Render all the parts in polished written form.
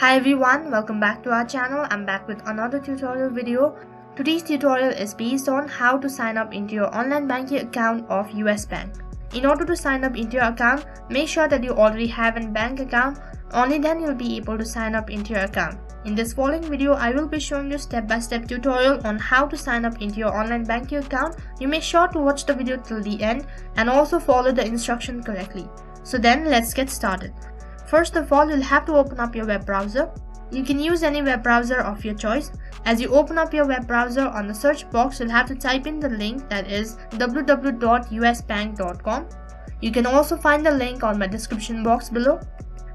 Hi everyone, welcome back to our channel. I'm back with another tutorial video. Today's tutorial is based on how to sign up into your online banking account of US Bank. In order to sign up into your account, make sure that you already have a bank account. Only then you'll be able to sign up into your account. In this following video, I will be showing you step-by-step tutorial on how to sign up into your online banking account. You make sure to watch the video till the end and also follow the instruction correctly. So then let's get started. First of all, you'll have to open up your web browser. You can use any web browser of your choice. As you open up your web browser, on the search box, you'll have to type in the link that is www.usbank.com. You can also find the link on my description box below.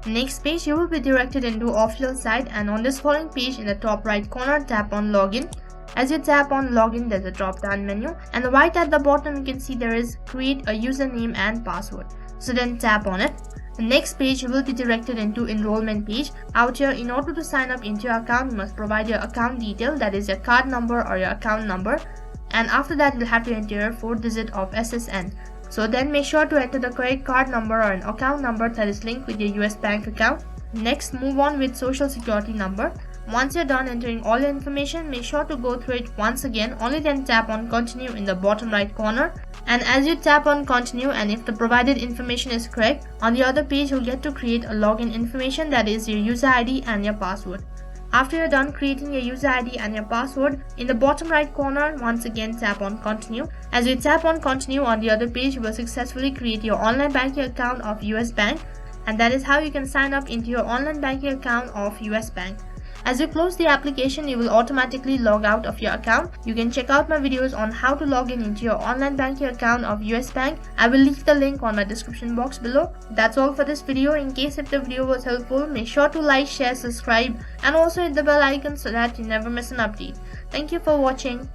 Next page, you will be directed into official site, and on this following page in the top right corner, tap on login. As you tap on login, there's a drop down menu, and right at the bottom you can see there is create a username and password. So then tap on it. The next page, you will be directed into enrollment page. Out here, in order to sign up into your account, you must provide your account detail, that is your card number or your account number, and after that you'll have to enter your 4 digit of SSN. So then make sure to enter the correct card number or an account number that is linked with your US Bank account. Next, move on with social security number. Once you're done entering all your information, make sure to go through it once again. Only then tap on continue in the bottom right corner. And as you tap on continue, and if the provided information is correct, on the other page you'll get to create a login information, that is your user ID and your password. After you're done creating your user ID and your password, in the bottom right corner, once again tap on continue. As you tap on continue, on the other page you will successfully create your online banking account of US Bank, and that is how you can sign up into your online banking account of US Bank. As you close the application, you will automatically log out of your account. You can check out my videos on how to log in into your online banking account of US Bank. I will leave the link on my description box below. That's all for this video. In case if the video was helpful, make sure to like, share, subscribe, and also hit the bell icon so that you never miss an update. Thank you for watching.